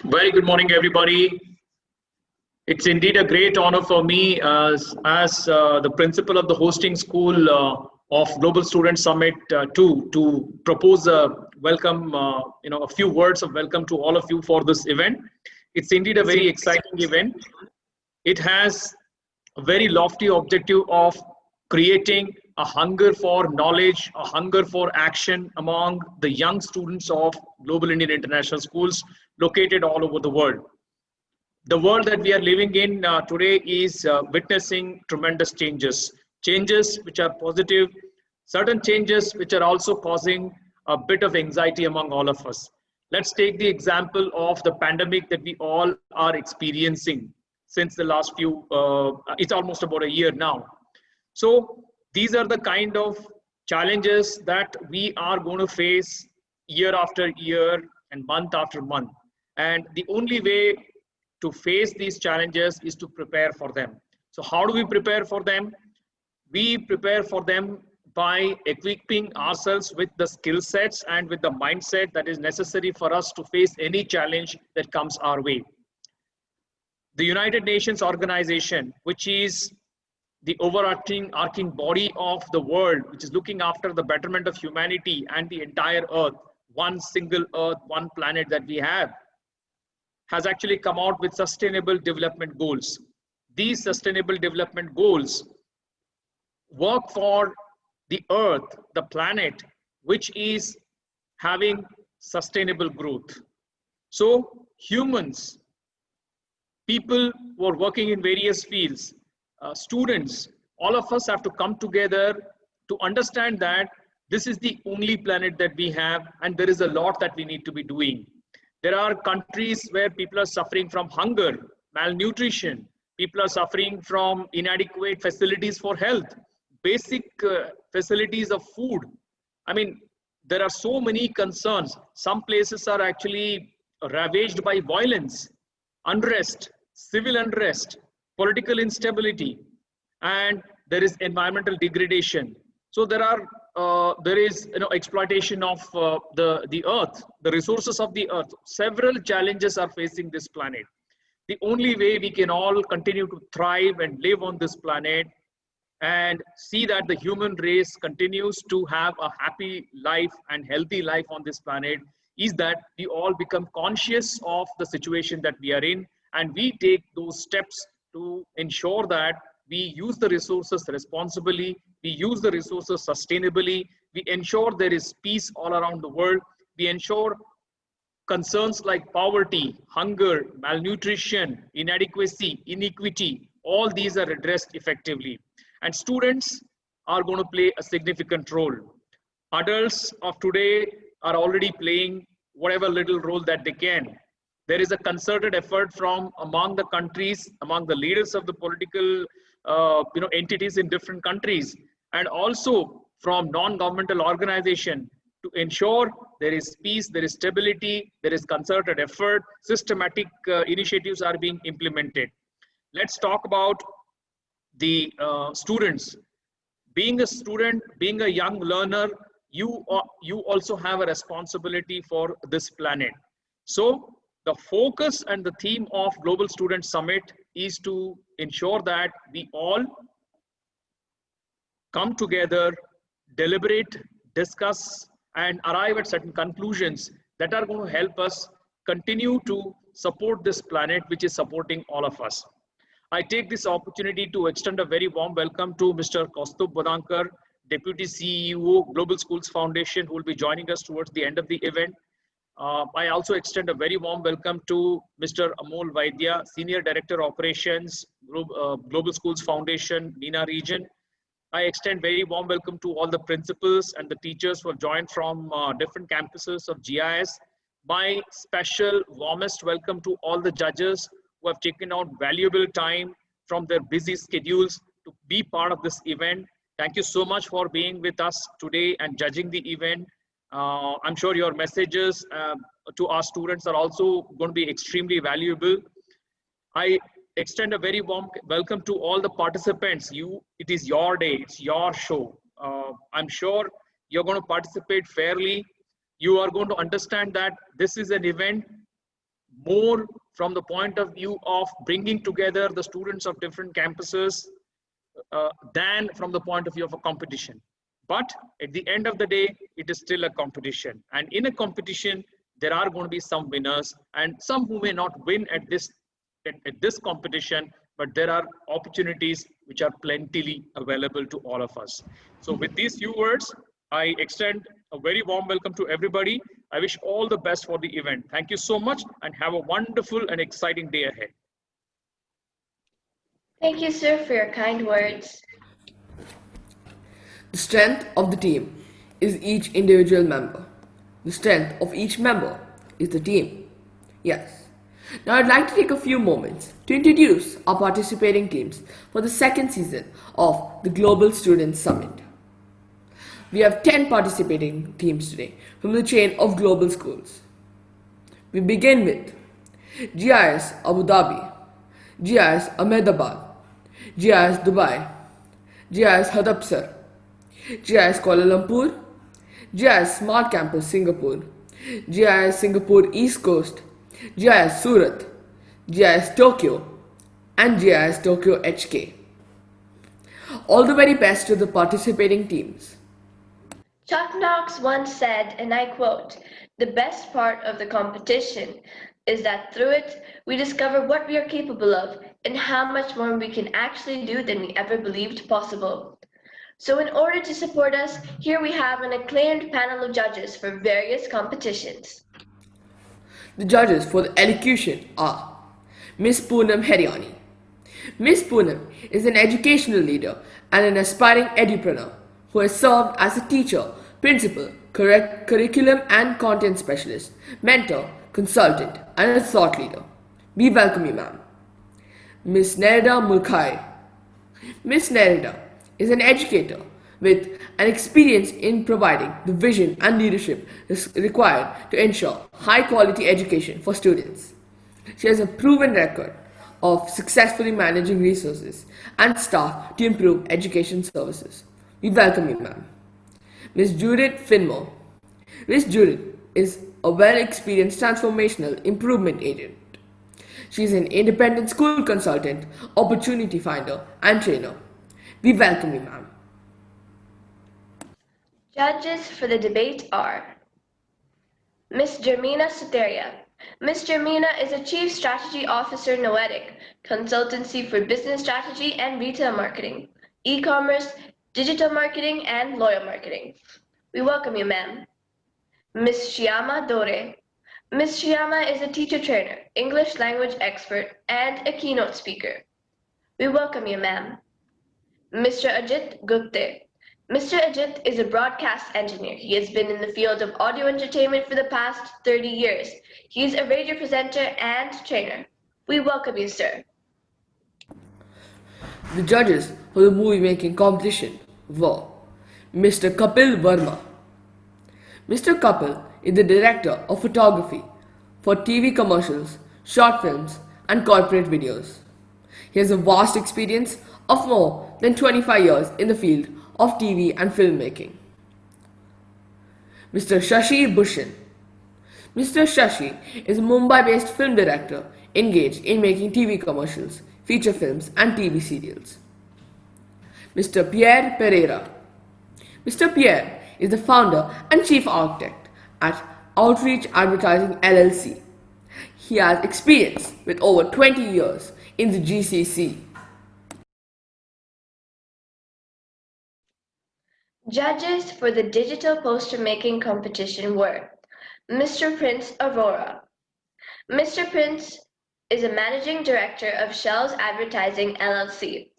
Very good morning, everybody. It's indeed a great honor for me as the principal of the hosting school of Global Student Summit to propose a welcome, a few words of welcome to all of you for this event. It's indeed a very exciting event. It has a very lofty objective of creating a hunger for knowledge, a hunger for action among the young students of Global Indian International Schools located all over the world. The world that we are living in today is witnessing tremendous changes which are positive, certain changes which are also causing a bit of anxiety among all of us. Let's take the example of the pandemic that we all are experiencing since the last it's almost about a year now. So these are the kind of challenges that we are going to face year after year and month after month. And the only way to face these challenges is to prepare for them. So how do we prepare for them? We prepare for them by equipping ourselves with the skill sets and with the mindset that is necessary for us to face any challenge that comes our way. The United Nations organization, which is the overarching body of the world, which is looking after the betterment of humanity and the entire earth, one single earth, one planet that we have, has actually come out with sustainable development goals. These sustainable development goals work for the earth, the planet, which is having sustainable growth. So humans, people who are working in various fields, students, all of us have to come together to understand that this is the only planet that we have, and there is a lot that we need to be doing. There are countries where people are suffering from hunger, malnutrition. People are suffering from inadequate facilities for health, basic facilities of food. I mean, there are so many concerns. Some places are actually ravaged by violence, unrest, civil unrest, political instability, and there is environmental degradation. So there is exploitation of the earth, the resources of the earth. Several challenges are facing this planet. The only way we can all continue to thrive and live on this planet and see that the human race continues to have a happy life and healthy life on this planet is that we all become conscious of the situation that we are in, and we take those steps to ensure that we use the resources responsibly, we use the resources sustainably, we ensure there is peace all around the world, we ensure concerns like poverty, hunger, malnutrition, inadequacy, inequity, all these are addressed effectively. And students are going to play a significant role. Adults of today are already playing whatever little role that they can. There is a concerted effort from among the countries, among the leaders of the political entities in different countries, and also from non-governmental organization to ensure there is peace, there is stability, there is concerted effort, systematic initiatives are being implemented. Let's talk about the students. Being a student, being a young learner, you also have a responsibility for this planet. So the focus and the theme of Global Student Summit is to ensure that we all come together, deliberate, discuss, and arrive at certain conclusions that are going to help us continue to support this planet, which is supporting all of us. I take this opportunity to extend a very warm welcome to Mr. Kaustubh Badankar, Deputy CEO, Global Schools Foundation, who will be joining us towards the end of the event. I also extend a very warm welcome to Mr. Amol Vaidya, Senior Director Operations, Global Schools Foundation, MENA region. I extend very warm welcome to all the principals and the teachers who have joined from different campuses of GIIS. My special warmest welcome to all the judges who have taken out valuable time from their busy schedules to be part of this event. Thank you so much for being with us today and judging the event. I'm sure your messages to our students are also going to be extremely valuable. I extend a very warm welcome to all the participants. It is your day, it's your show. I'm sure you're going to participate fairly. You are going to understand that this is an event more from the point of view of bringing together the students of different campuses than from the point of view of a competition. But at the end of the day, it is still a competition. And in a competition, there are going to be some winners and some who may not win at this competition, but there are opportunities which are plentifully available to all of us. So with these few words, I extend a very warm welcome to everybody. I wish all the best for the event. Thank you so much and have a wonderful and exciting day ahead. Thank you, sir, for your kind words. The strength of the team is each individual member. The strength of each member is the team. Yes. Now I'd like to take a few moments to introduce our participating teams for the second season of the Global Students Summit. We have 10 participating teams today from the chain of global schools. We begin with GIIS Abu Dhabi, GIIS Ahmedabad, GIIS Dubai, GIIS Hadapsar, GIIS Kuala Lumpur, GIIS Smart Campus Singapore, GIIS Singapore East Coast, GIIS Surat, GIIS Tokyo, and GIIS Tokyo HK. All the very best to the participating teams. Chuck Knox once said, and I quote, "The best part of the competition is that through it, we discover what we are capable of and how much more we can actually do than we ever believed possible." So in order to support us, here we have an acclaimed panel of judges for various competitions. The judges for the elocution are Miss Poonam Heriani. Miss Poonam is an educational leader and an aspiring edupreneur who has served as a teacher, principal, curriculum and content specialist, mentor, consultant, and a thought leader. We welcome you, ma'am. Miss Nerida Mulkai. Miss Nerida is an educator with an experience in providing the vision and leadership required to ensure high quality education for students. She has a proven record of successfully managing resources and staff to improve education services. We welcome you, ma'am. Ms. Judith Finmore. Ms. Judith is a well-experienced transformational improvement agent. She is an independent school consultant, opportunity finder, and trainer. We welcome you, ma'am. Judges for the debate are Ms. Jermina Soteria. Ms. Jermina is a Chief Strategy Officer Noetic, consultancy for business strategy and retail marketing, e-commerce, digital marketing, and loyal marketing. We welcome you, ma'am. Ms. Shyama Dore. Ms. Shyama is a teacher trainer, English language expert, and a keynote speaker. We welcome you, ma'am. Mr. Ajit Gupte. Mr. Ajit is a broadcast engineer. He has been in the field of audio entertainment for the past 30 years. He is a radio presenter and trainer. We welcome you, sir. The judges for the movie making competition were Mr. Kapil Verma. Mr. Kapil is the director of photography for TV commercials, short films, and corporate videos. He has a vast experience of more than 25 years in the field of TV and filmmaking. Mr. Shashi Bhushan. Mr. Shashi is a Mumbai-based film director engaged in making TV commercials, feature films, and TV serials. Mr. Pierre Pereira. Mr. Pierre is the founder and chief architect at Outreach Advertising LLC. He has experience with over 20 years in the GCC. Judges for the digital poster making competition were Mr. Prince Aurora. Mr. Prince is a managing director of Shell's Advertising LLC.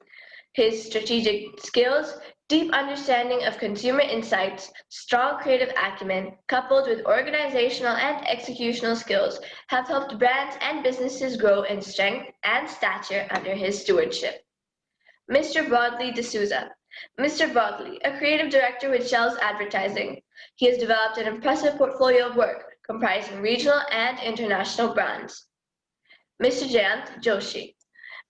His strategic skills, deep understanding of consumer insights, strong creative acumen, coupled with organizational and executional skills, have helped brands and businesses grow in strength and stature under his stewardship. Mr. Broadley D'Souza. Mr. Broadley, a creative director with Shell's Advertising. He has developed an impressive portfolio of work comprising regional and international brands. Mr. Jayant Joshi.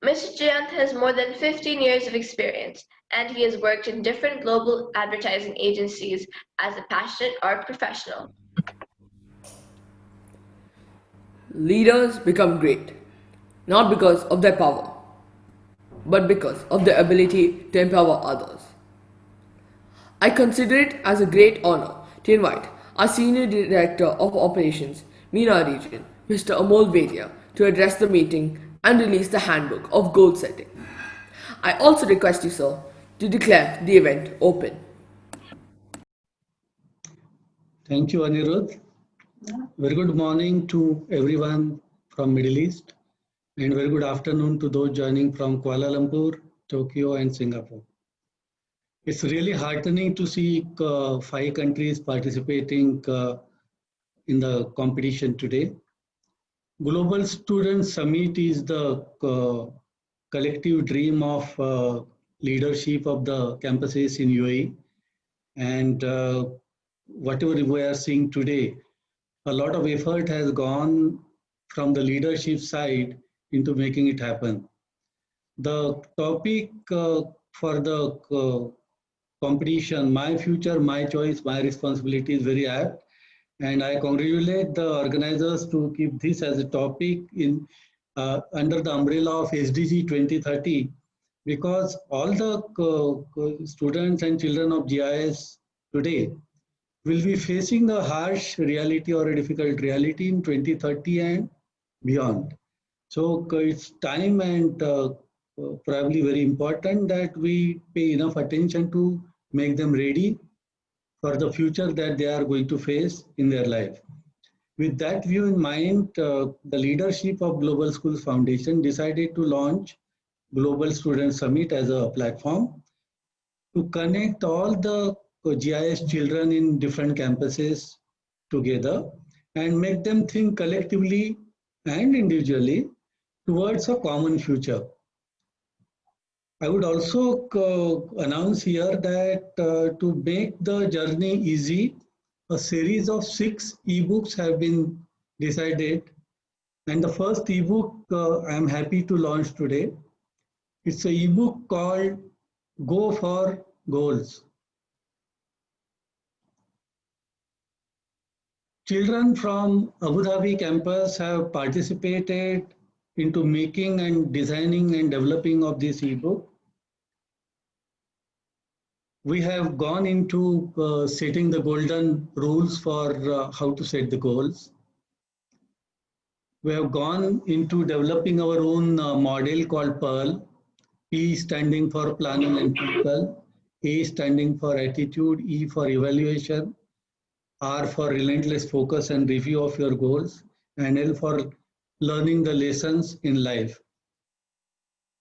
Mr. Jayant has more than 15 years of experience, and he has worked in different global advertising agencies as a passionate art professional. Leaders become great, not because of their power, but because of their ability to empower others. I consider it as a great honor to invite our Senior Director of Operations, MENA region, Mr. Amol Vedia, to address the meeting and release the handbook of goal setting. I also request you, sir, to declare the event open. Thank you, Anirudh. Very good morning to everyone from Middle East, and very good afternoon to those joining from Kuala Lumpur, Tokyo, and Singapore. It's really heartening to see 5 countries participating in the competition today. Global Student Summit is the collective dream of leadership of the campuses in UAE, and whatever we are seeing today, a lot of effort has gone from the leadership side into making it happen. The topic for the competition, My Future, My Choice, My Responsibility, is very apt. And I congratulate the organizers to keep this as a topic in under the umbrella of SDG 2030, because all the students and children of GIS today will be facing a harsh reality or a difficult reality in 2030 and beyond. So it's time and probably very important that we pay enough attention to make them ready for the future that they are going to face in their life. With that view in mind, the leadership of Global Schools Foundation decided to launch Global Student Summit as a platform to connect all the GIS children in different campuses together and make them think collectively and individually towards a common future. I would also announce here that to make the journey easy, a series of 6 ebooks have been decided, and the first ebook I am happy to launch today. It's an ebook called Go for Goals. Children from Abu Dhabi campus have participated into making and designing and developing of this ebook. We have gone into setting the golden rules for how to set the goals. We have gone into developing our own model called Pearl, P standing for planning and people, A standing for attitude, E for evaluation, R for relentless focus and review of your goals, and L for learning the lessons in life.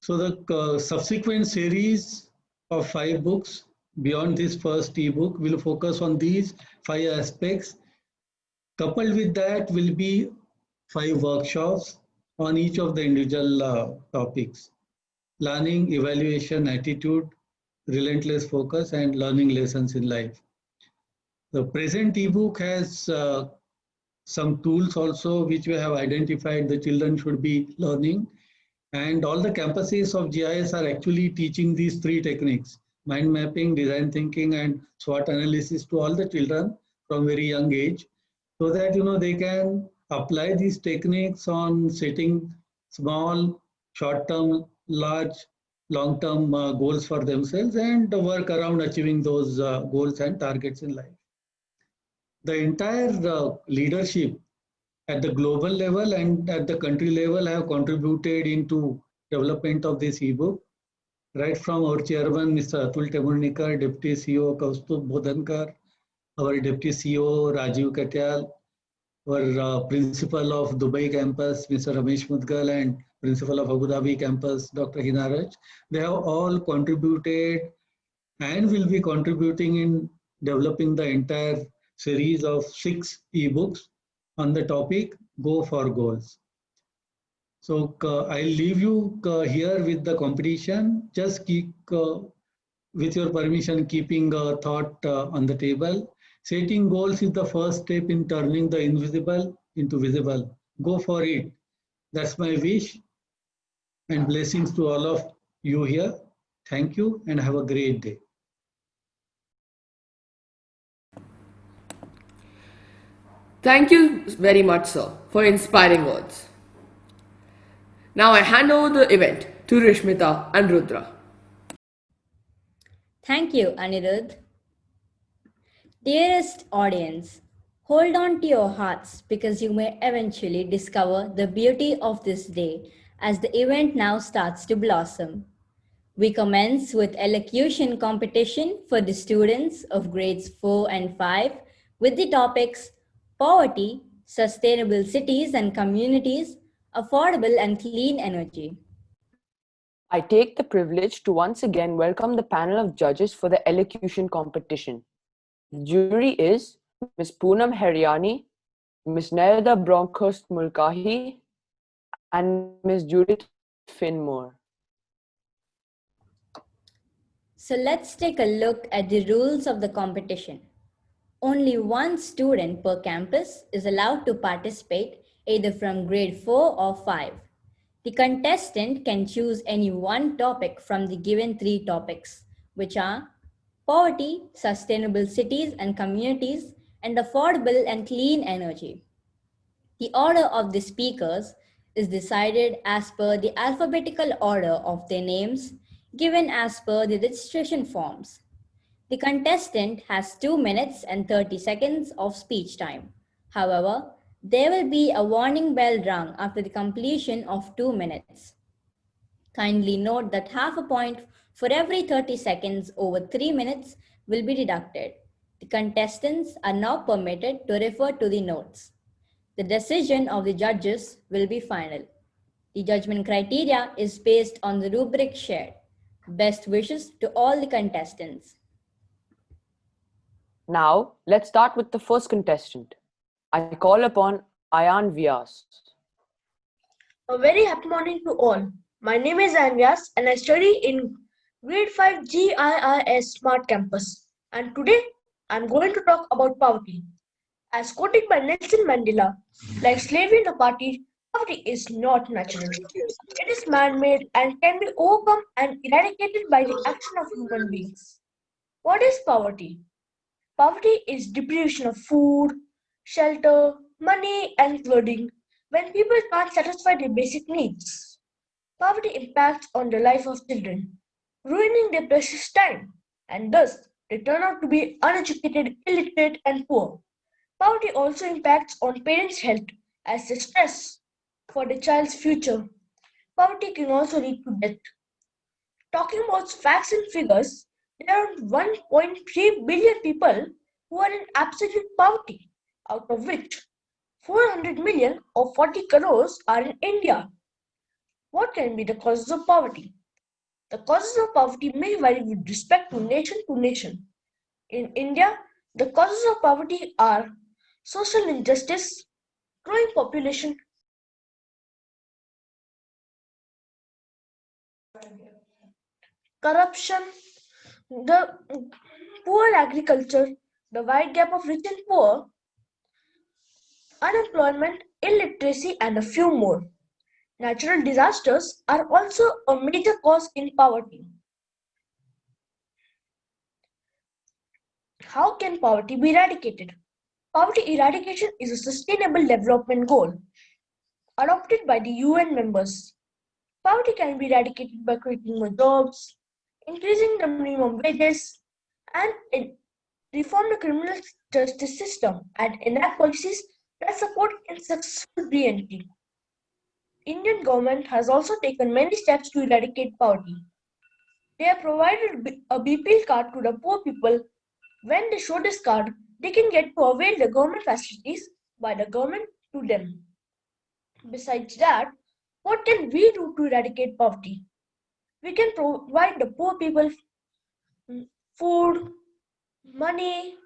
So the subsequent series of 5 books beyond this first ebook will focus on these 5 aspects. Coupled with that will be 5 workshops on each of the individual topics: planning, evaluation, attitude, relentless focus, and learning lessons in life. The present ebook has some tools also which we have identified the children should be learning, and all the campuses of GIS are actually teaching these 3 techniques: mind mapping, design thinking, and SWOT analysis to all the children from very young age, so that they can apply these techniques on setting small, short-term, large, long-term goals for themselves and work around achieving those goals and targets in life. The entire leadership at the global level and at the country level have contributed into development of this ebook, right from our chairman, Mr. Atul Temurnikar, Deputy CEO Kaustubh Bodhankar, our Deputy CEO Rajiv Katyal, our Principal of Dubai campus, Mr. Ramesh Mudgal, and Principal of Abu Dhabi campus, Dr. Hina Raj. They have all contributed and will be contributing in developing the entire series of 6 ebooks on the topic Go for Goals. So I'll leave you here with the competition. Just keep, with your permission, keeping a thought on the table. Setting goals is the first step in turning the invisible into visible. Go for it. That's my wish, and blessings to all of you here. Thank you and have a great day. Thank you very much, sir, for inspiring words. Now I hand over the event to Rishmita and Rudra. Thank you, Anirudh. Dearest audience, hold on to your hearts because you may eventually discover the beauty of this day as the event now starts to blossom. We commence with elocution competition for the students of grades 4 and 5 with the topics poverty, sustainable cities and communities, affordable and clean energy. I take the privilege to once again welcome the panel of judges for the elocution competition. The jury is Ms. Poonam Heriani, Ms. Nayada Bronkhurst Mulkahi, and Ms. Judith Finmore. So let's take a look at the rules of the competition. Only one student per campus is allowed to participate either from grade 4 or 5. The contestant can choose any one topic from the given 3 topics, which are poverty, sustainable cities and communities, and affordable and clean energy. The order of the speakers is decided as per the alphabetical order of their names given as per the registration forms. The contestant has 2 minutes and 30 seconds of speech time. However, there will be a warning bell rung after the completion of 2 minutes. Kindly note that half a point for every 30 seconds over 3 minutes will be deducted. The contestants are now permitted to refer to the notes. The decision of the judges will be final. The judgment criteria is based on the rubric shared. Best wishes to all the contestants. Now, let's start with the first contestant. I call upon Ayan Vyas. A very happy morning to all. My name is Anvyas and I study in grade 5 GIIS Smart Campus. And today I'm going to talk about poverty. As quoted by Nelson Mandela, like slavery in a party, poverty is not natural. It is man-made and can be overcome and eradicated by the action of human beings. What is poverty? Poverty is deprivation of food, shelter, money, and clothing when people can't satisfy their basic needs. Poverty impacts on the life of children, ruining their precious time, and thus they turn out to be uneducated, illiterate, and poor. Poverty also impacts on parents' health as they stress for the child's future. Poverty can also lead to death. Talking about facts and figures, there are 1.3 billion people who are in absolute poverty, out of which 400 million or 40 crores are in India. What can be the causes of poverty? The causes of poverty may vary with respect to nation. In India, the causes of poverty are social injustice, growing population, corruption, the poor agriculture, the wide gap of rich and poor, unemployment, illiteracy, and a few more. Natural disasters are also a major cause in poverty. How can poverty be eradicated? Poverty eradication is a sustainable development goal adopted by the UN members. Poverty can be eradicated by creating more jobs, increasing the minimum wages, and reform the criminal justice system and enact policies that support its successful re-entry. Indian government has also taken many steps to eradicate poverty. They have provided a BPL card to the poor people. When they show this card, they can get to avail the government facilities by the government to them. Besides that, what can we do to eradicate poverty? We can provide the poor people food, money,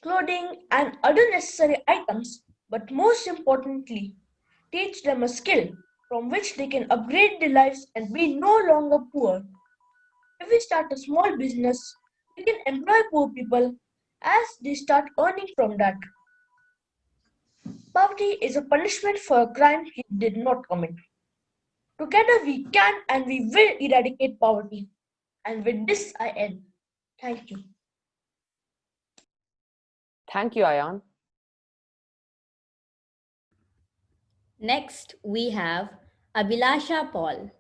clothing, and other necessary items, but most importantly, teach them a skill from which they can upgrade their lives and be no longer poor. If we start a small business, we can employ poor people as they start earning from that. Poverty is a punishment for a crime he did not commit. Together we can and we will eradicate poverty. And with this I end. Thank you. Thank you, Ayan. Next, we have Abhilasha Paul.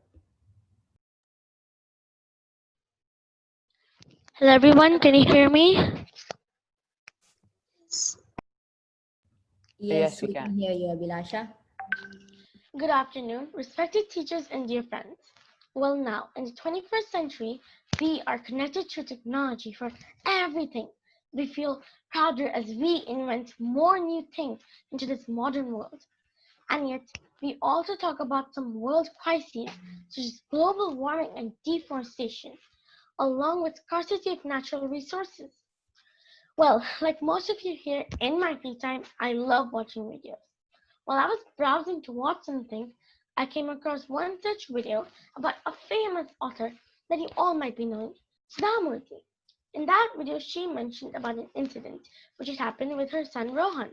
Hello everyone, can you hear me? Yes, Yes, we we can. can hear you, Abhilasha. Good afternoon, respected teachers and dear friends. Well, now, in the 21st century, we are connected to technology for everything. We feel prouder as we invent more new things into this modern world. And yet, we also talk about some world crises such as global warming and deforestation, along with scarcity of natural resources. Well, like most of you here, in my free time, I love watching videos. While I was browsing to watch something, I came across one such video about a famous author that you all might be knowing, Sudhamurti. In that video, she mentioned about an incident which had happened with her son Rohan.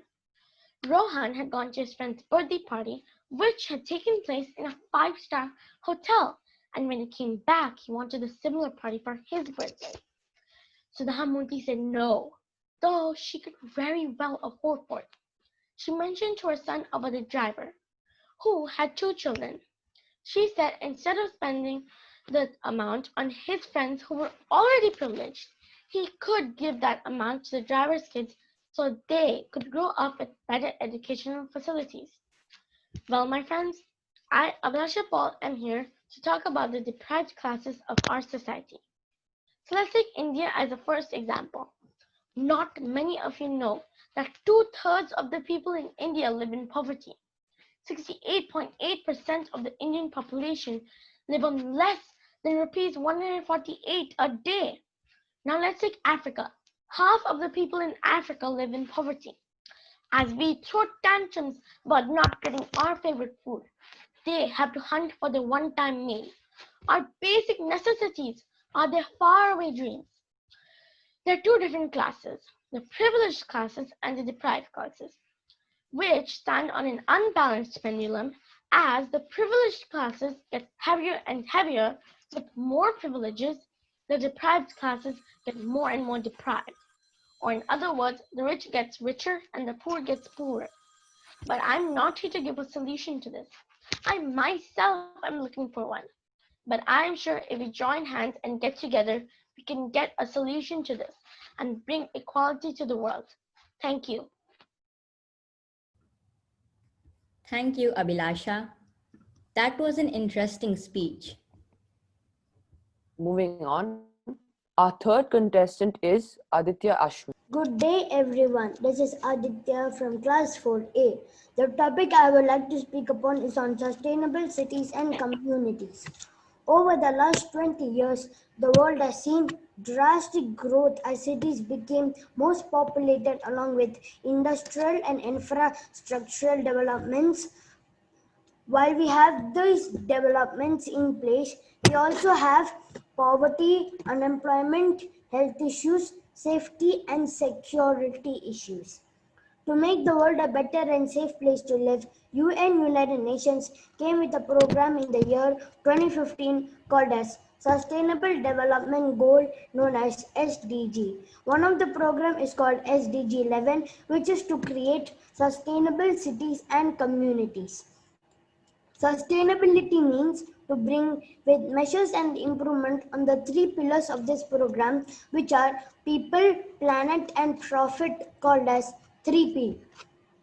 Rohan had gone to his friend's birthday party, which had taken place in a five-star hotel, and when he came back, he wanted a similar party for his birthday. So the Hamurti said no, though she could very well afford for it. She mentioned to her son about the driver, who had two children. She said instead of spending the amount on his friends who were already privileged, he could give that amount to the driver's kids so they could grow up with better educational facilities. Well, my friends, I, Abhilasha Paul, am here to talk about the deprived classes of our society. So let's take India as a first example. Not many of you know that two-thirds of the people in India live in poverty. 68.8% of the Indian population live on less than rupees 148 a day. Now let's take Africa. Half of the people in Africa live in poverty. As we throw tantrums about not getting our favorite food, they have to hunt for their one-time meal. Our basic necessities are their faraway dreams. There are two different classes, the privileged classes and the deprived classes, which stand on an unbalanced pendulum as the privileged classes get heavier and heavier with more privileges, the deprived classes get more and more deprived. Or in other words, the rich gets richer and the poor gets poorer. But I'm not here to give a solution to this. I myself am looking for one. But I'm sure if we join hands and get together, we can get a solution to this and bring equality to the world. Thank you. Thank you, Abhilasha. That was an interesting speech. Moving on, our third contestant is Aditya Ashwin. Good day, everyone. This is Aditya from Class 4A. The topic I would like to speak upon is on sustainable cities and communities. Over the last 20 years, the world has seen drastic growth as cities became most populated along with industrial and infrastructural developments. While we have these developments in place, we also have poverty, unemployment, health issues, safety and security issues. To make the world a better and safe place to live, UN United Nations came with a program in the year 2015 called as Sustainable Development Goal known as SDG. One of the program is called SDG 11, which is to create sustainable cities and communities. Sustainability means to bring with measures and improvement on the three pillars of this program, which are people, planet, and profit, called as 3P.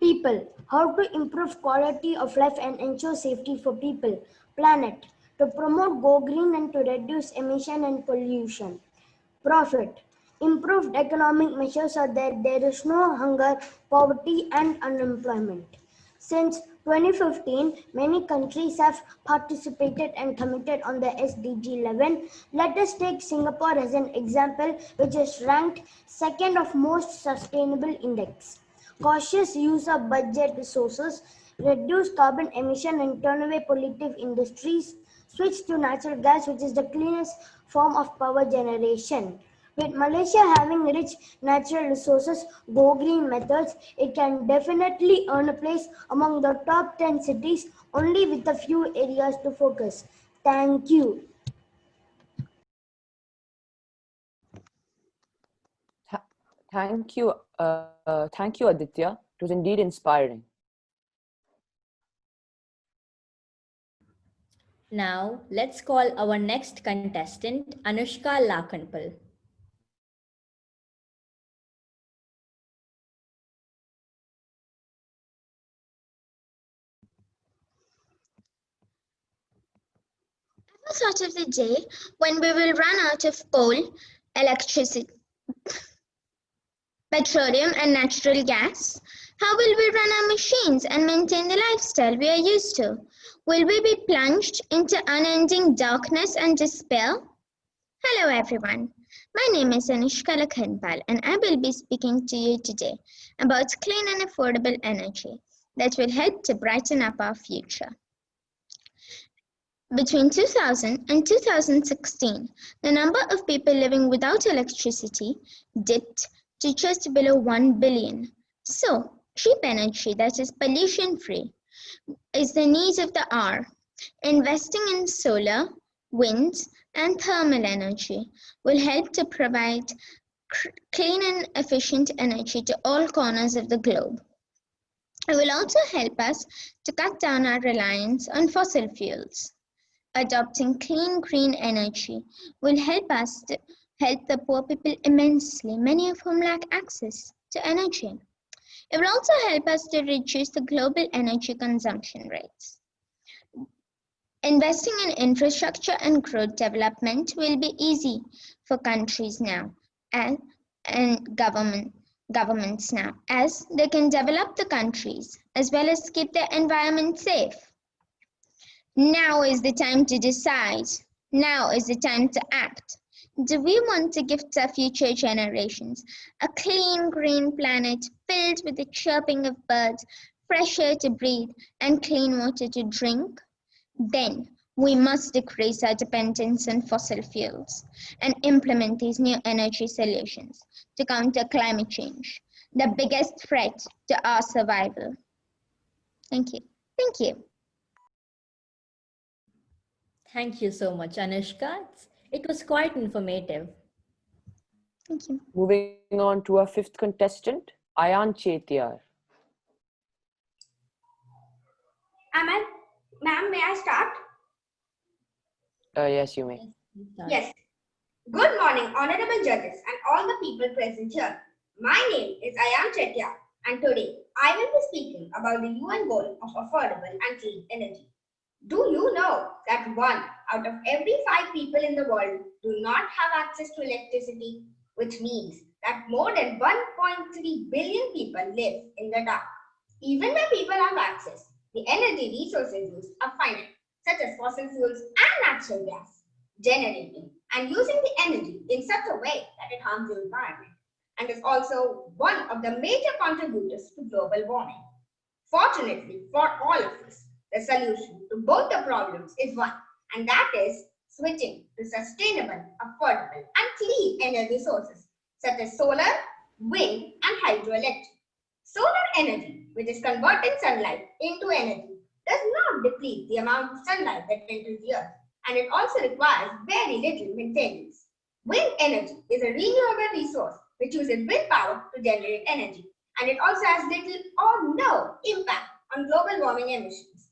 People, how to improve quality of life and ensure safety for people. Planet, to promote go green and to reduce emission and pollution. Profit, improved economic measures so that there is no hunger, poverty, and unemployment. Since 2015, many countries have participated and committed on the SDG 11. Let us take Singapore as an example, which is ranked second of most sustainable index. Cautious use of budget resources, reduce carbon emission and turn away pollutive industries, switch to natural gas, which is the cleanest form of power generation. With Malaysia having rich natural resources, go green methods, it can definitely earn a place among the top 10 cities only with a few areas to focus. Thank you. Thank you, Aditya. It was indeed inspiring. Now, let's call our next contestant, Anushka Lakhanpal. Ever thought of the day when we will run out of coal, electricity, petroleum, and natural gas? How will we run our machines and maintain the lifestyle we are used to? Will we be plunged into unending darkness and despair? Hello everyone, my name is Anushka Lakhanpal and I will be speaking to you today about clean and affordable energy that will help to brighten up our future. Between 2000 and 2016, the number of people living without electricity dipped to just below 1 billion. So, cheap energy that is pollution-free is the need of the hour. Investing in solar, wind, and thermal energy will help to provide clean and efficient energy to all corners of the globe. It will also help us to cut down our reliance on fossil fuels. Adopting clean green energy will help us to help the poor people immensely, many of whom lack access to energy. It will also help us to reduce the global energy consumption rates. Investing in infrastructure and growth development will be easy for countries now and governments now, as they can develop the countries as well as keep their environment safe. Now is the time to decide. Now is the time to act. Do we want to gift our future generations a clean green planet filled with the chirping of birds, fresh air to breathe, and clean water to drink? Then we must decrease our dependence on fossil fuels and implement these new energy solutions to counter climate change, the biggest threat to our survival. Thank you. Thank you. Thank you so much, Anushka. It was quite informative. Thank you. Moving on to our fifth contestant, Ayan Chetiar. Ma'am, may I start? Yes, you may. Yes. Good morning, honorable judges and all the people present here. My name is Ayan Chetya, and today I will be speaking about the UN goal of affordable and clean energy. Do you know that 1 out of every 5 people in the world do not have access to electricity, which means that more than 1.3 billion people live in the dark. Even when people have access, the energy resources used are finite, such as fossil fuels and natural gas, generating and using the energy in such a way that it harms the environment and is also one of the major contributors to global warming. Fortunately for all of us, the solution to both the problems is one, and that is switching to sustainable, affordable, and clean energy sources such as solar, wind, and hydroelectric. Solar energy, which is converting sunlight into energy, does not deplete the amount of sunlight that enters the earth, and it also requires very little maintenance. Wind energy is a renewable resource which uses wind power to generate energy, and it also has little or no impact on global warming emissions.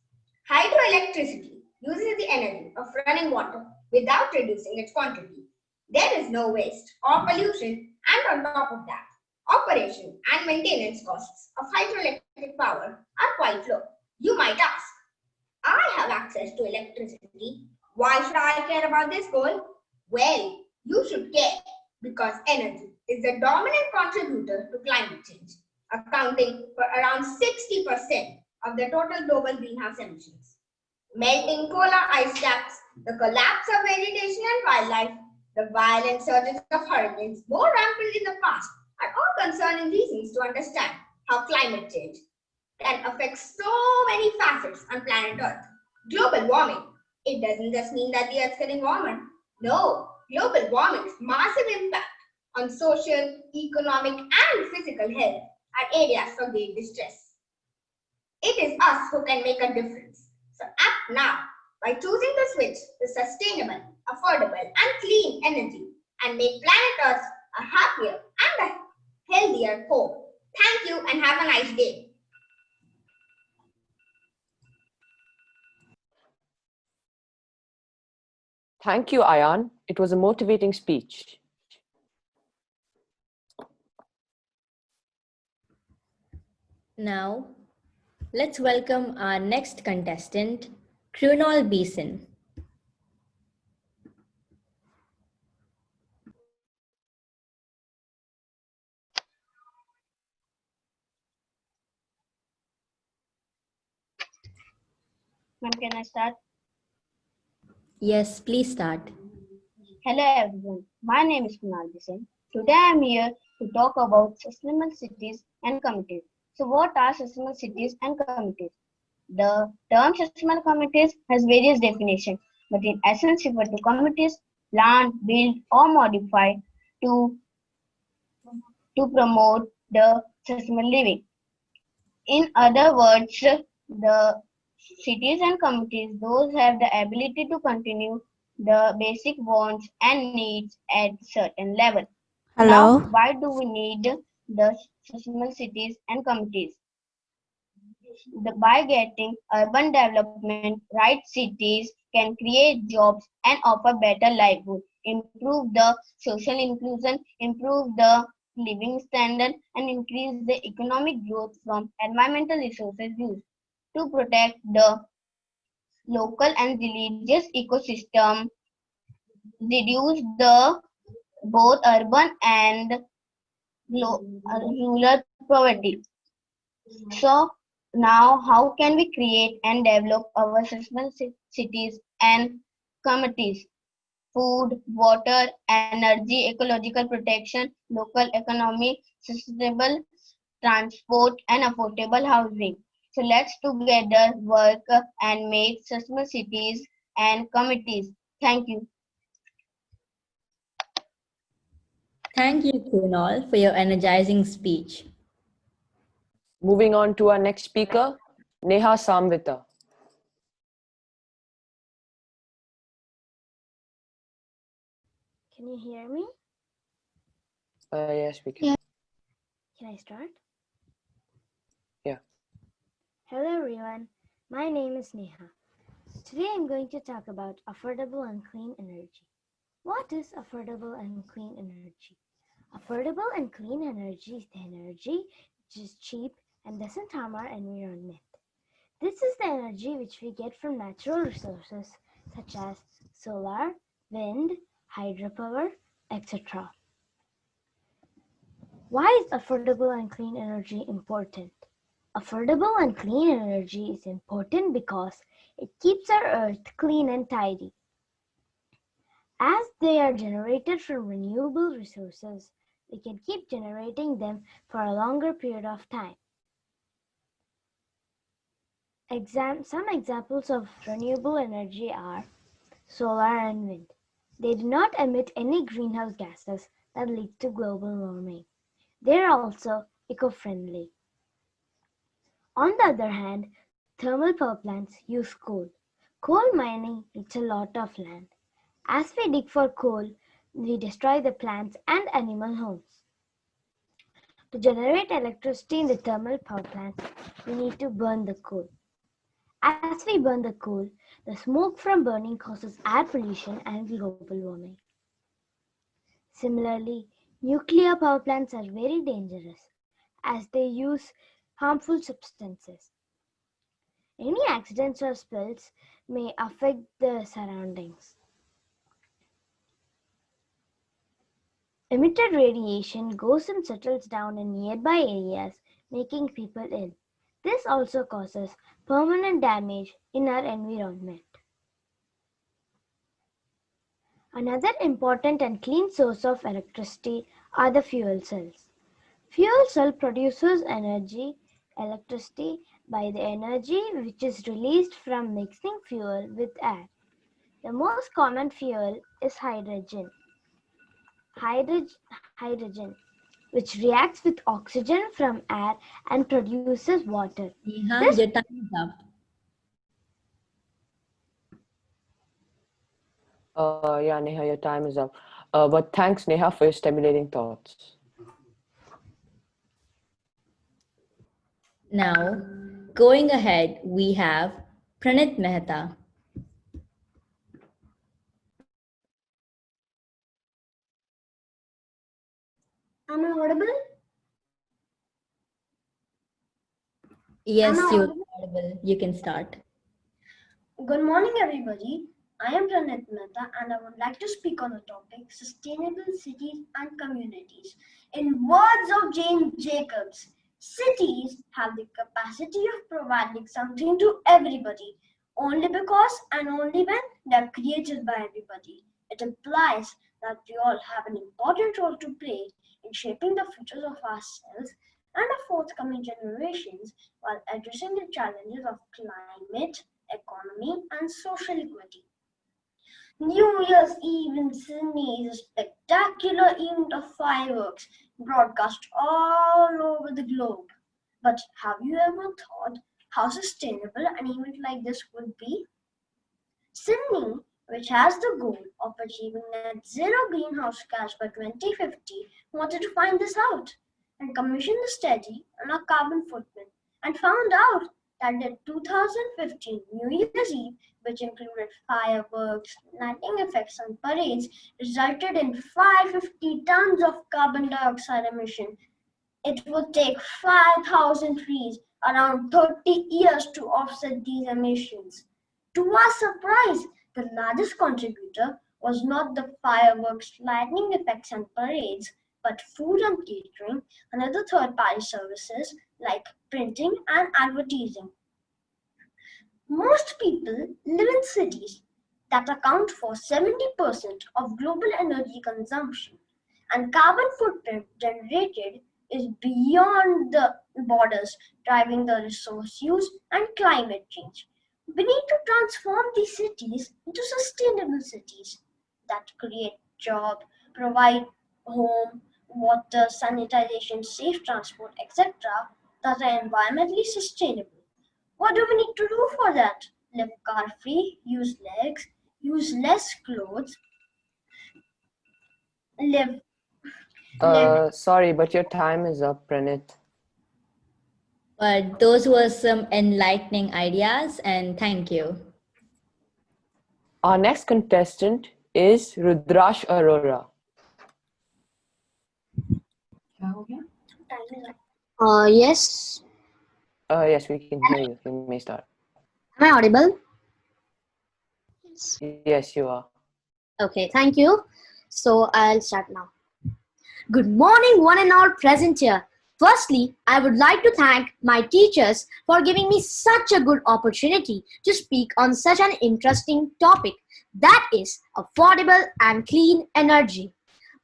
Hydroelectricity uses the energy of running water without reducing its quantity. There is no waste or pollution, and on top of that, operation and maintenance costs of hydroelectric power are quite low. You might ask, I have access to electricity. Why should I care about this goal? Well, you should care because energy is the dominant contributor to climate change, accounting for around 60% of the total global greenhouse emissions. Melting polar ice caps, the collapse of vegetation and wildlife, the violent surges of hurricanes more rampant in the past are all concerning reasons to understand how climate change can affect so many facets on planet Earth. Global warming, it doesn't just mean that the Earth's getting warmer. No, global warming's massive impact on social, economic, and physical health are areas of great distress. It is us who can make a difference. So act now by choosing to switch to sustainable, affordable, and clean energy and make planet Earth a happier and a healthier home. Thank you and have a nice day. Thank you, Ayan. It was a motivating speech. Now, let's welcome our next contestant, Krunal Beeson. Ma'am, can I start? Yes, please start. Hello everyone, my name is Kunal Bisen. Today I am here to talk about sustainable cities and communities. So what are sustainable cities and communities? The term sustainable communities has various definitions, but in essence refer to communities planned, built or modified to, to promote the sustainable living. In other words, the cities and communities, those have the ability to continue the basic wants and needs at certain level. Now, Hello. why do we need the sustainable cities and communities? By getting urban development, right cities can create jobs and offer better livelihood, improve the social inclusion, improve the living standard, and increase the economic growth from environmental resources used to protect the local and religious ecosystem, reduce the both urban and rural poverty. So now how can we create and develop our sustainable cities and communities? Food, water, energy, ecological protection, local economy, sustainable transport, and affordable housing. So let's together work and make sustainable cities and communities. Thank you. Thank you, Krunal, for your energizing speech. Moving on to our next speaker, Neha Samvita. Can you hear me? Yes, we can. Can I start? Yeah. Hello everyone. My name is Neha. Today I'm going to talk about affordable and clean energy. What is affordable and clean energy? Affordable and clean energy is the energy which is cheap and doesn't harm our environment. This is the energy which we get from natural resources such as solar, wind, hydropower, etc. Why is affordable and clean energy important? Affordable and clean energy is important because it keeps our earth clean and tidy. As they are generated from renewable resources, we can keep generating them for a longer period of time. Some examples of renewable energy are solar and wind. They do not emit any greenhouse gases that lead to global warming. They are also eco-friendly. On the other hand, thermal power plants use coal. Coal mining needs a lot of land. As we dig for coal, we destroy the plants and animal homes. To generate electricity in the thermal power plants, we need to burn the coal. As we burn the coal, the smoke from burning causes air pollution and global warming. Similarly, nuclear power plants are very dangerous as they use harmful substances. Any accidents or spills may affect the surroundings. Emitted radiation goes and settles down in nearby areas, making people ill. This also causes permanent damage in our environment. Another important and clean source of electricity are the fuel cells. Fuel cell produces electricity by the energy which is released from mixing fuel with air. The most common fuel is hydrogen, which reacts with oxygen from air and produces water. Neha, your time is up. Yeah, Neha, your time is up. But thanks, Neha, for your stimulating thoughts. Now, going ahead, we have Pranit Mehta. Am I audible? Yes, Am I you're audible? audible. You can start. Good morning, everybody. I am Pranit Mehta and I would like to speak on the topic Sustainable Cities and Communities. In words of Jane Jacobs, cities have the capacity of providing something to everybody only because and only when they are created by everybody. It implies that we all have an important role to play in shaping the futures of ourselves and our forthcoming generations while addressing the challenges of climate, economy, and social equity. New Year's Eve in Sydney is a spectacular event of fireworks broadcast all over the globe. But have you ever thought how sustainable an event like this would be? Sydney, which has the goal of achieving net zero greenhouse gas by 2050, wanted to find this out and commissioned a study on our carbon footprint and found out that the 2015 New Year's Eve, which included fireworks, lighting effects, and parades, resulted in 550 tons of carbon dioxide emission. It would take 5,000 trees around 30 years to offset these emissions. To our surprise, the largest contributor was not the fireworks, lightning effects, and parades, but food and catering and other third party services like printing and advertising. Most people live in cities that account for 70% of global energy consumption, and carbon footprint generated is beyond the borders, driving the resource use and climate change. We need to transform these cities into sustainable cities that create jobs, provide home, water, sanitization, safe transport, etc., that are environmentally sustainable. What do we need to do for that? Live car free, use legs, use less clothes, live Sorry, but your time is up, Pranit. But those were some enlightening ideas, and thank you. Our next contestant is Rudrash Arora. Yes. Yes, we can hear you. You may start. Am I audible? Yes, you are. Okay, thank you. So I'll start now. Good morning, one and all present here. Firstly, I would like to thank my teachers for giving me such a good opportunity to speak on such an interesting topic, that is affordable and clean energy.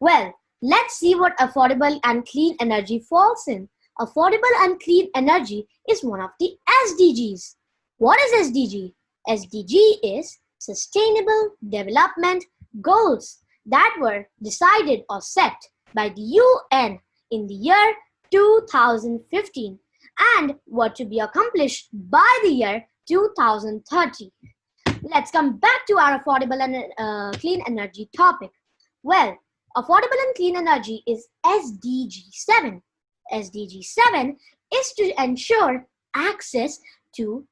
Well, let's see what affordable and clean energy falls in. Affordable and clean energy is one of the SDGs. What is SDG? SDG is Sustainable Development Goals that were decided or set by the UN in the year 2015 and were to be accomplished by the year 2030. Let's come back to our affordable and clean energy topic. Well, affordable and clean energy is SDG 7. SDG 7 is to ensure access to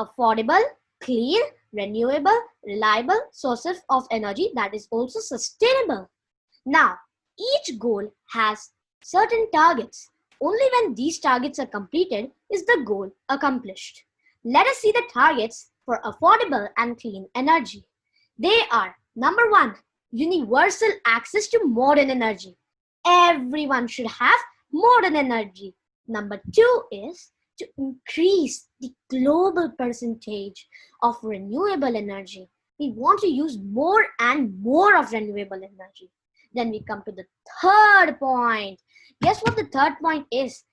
affordable, clean, renewable, reliable sources of energy that is also sustainable. Now, each goal has certain targets. Only when these targets are completed is the goal accomplished. Let us see the targets for affordable and clean energy. They are: number 1, universal access to modern energy. Everyone should have modern energy. Number 2 is to increase the global percentage of renewable energy. We want to use more and more of renewable energy. Then we come to the third point. Guess what the third point is?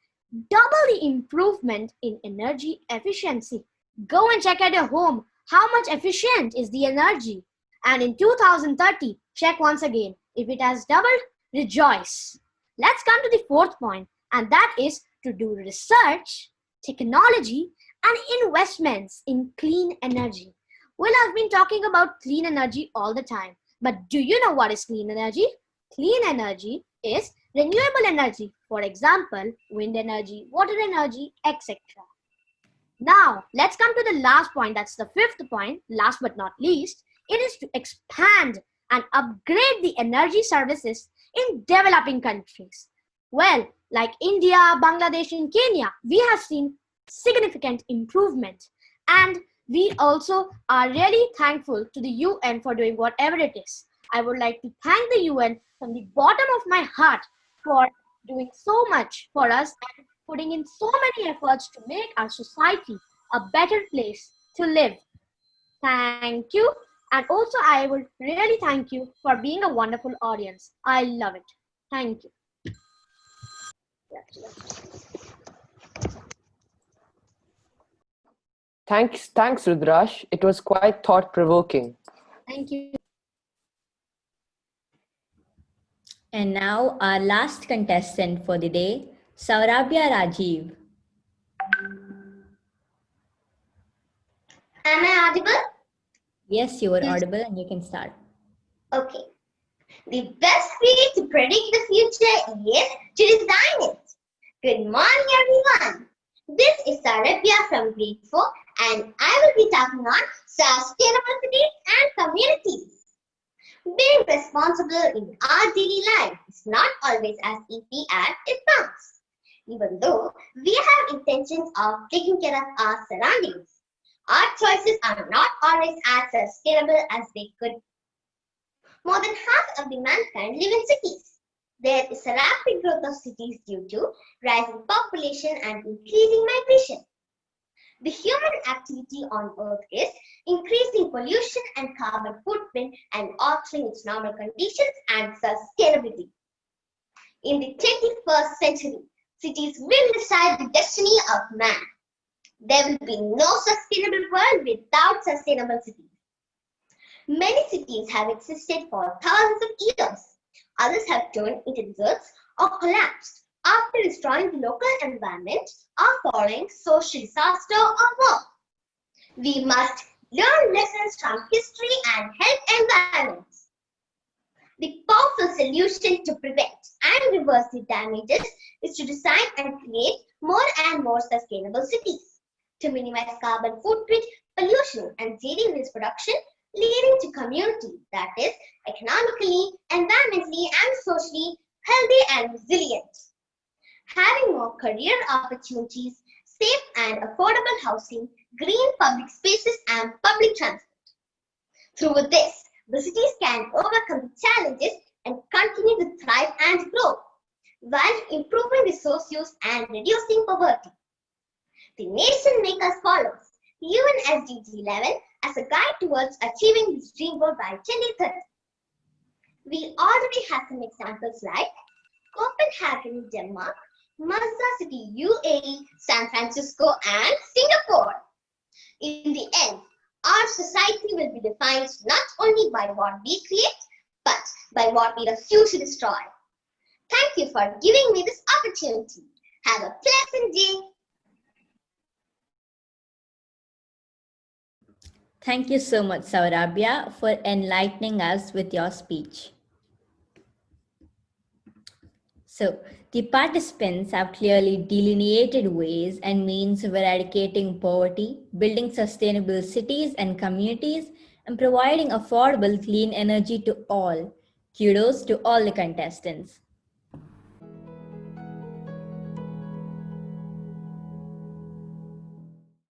Double the improvement in energy efficiency. Go and check at your home how much efficient is the energy. And in 2030, check once again. If it has doubled, rejoice. Let's come to the fourth point, and that is to do research, technology, and investments in clean energy. Well, I've been talking about clean energy all the time, but do you know what is clean energy? Clean energy is renewable energy, for example, wind energy, water energy, etc. Now, let's come to the last point, that's the fifth point, last but not least. It is to expand and upgrade the energy services in developing countries. Well, like India, Bangladesh, and Kenya, we have seen significant improvement. And we also are really thankful to the UN for doing whatever it is. I would like to thank the UN from the bottom of my heart for doing so much for us and putting in so many efforts to make our society a better place to live. Thank you. And also, I would really thank you for being a wonderful audience. I love it. Thank you. Thanks, Rudrash. It was quite thought-provoking. Thank you. And now our last contestant for the day, Saurabhya Rajiv. Am I audible? Yes, you are audible and you can start. Okay. The best way to predict the future is to design it. Good morning, everyone. This is Saurabhya from grade 4 and I will be talking on sustainable cities and communities. Being responsible in our daily life is not always as easy as it sounds. Even though we have intentions of taking care of our surroundings, our choices are not always as sustainable as they could. More than half of the mankind live in cities. There is a rapid growth of cities due to rising population and increasing migration. The human activity on Earth is increasing pollution and carbon footprint and altering its normal conditions and sustainability. In the 21st century, cities will decide the destiny of man. There will be no sustainable world without sustainable cities. Many cities have existed for thousands of years. Others have turned into deserts or collapsed after destroying the local environment or following social disaster or war. We must learn lessons from history and help environments. The powerful solution to prevent and reverse the damages is to design and create more and more sustainable cities to minimize carbon footprint, pollution, and zero waste production, leading to community that is economically, environmentally, and socially healthy and resilient. Having more career opportunities, safe and affordable housing, green public spaces, and public transport. Through this, the cities can overcome the challenges and continue to thrive and grow, while improving resource use and reducing poverty. The nation make us follows UN SDG 11 as a guide towards achieving this dream goal by 2030. We already have some examples like Copenhagen, Denmark, Mazda City, UAE, San Francisco, and Singapore. In the end, our society will be defined not only by what we create, but by what we refuse to destroy. Thank you for giving me this opportunity. Have a pleasant day. Thank you so much, Saurabhya, for enlightening us with your speech. So, the participants have clearly delineated ways and means of eradicating poverty, building sustainable cities and communities, and providing affordable clean energy to all. Kudos to all the contestants.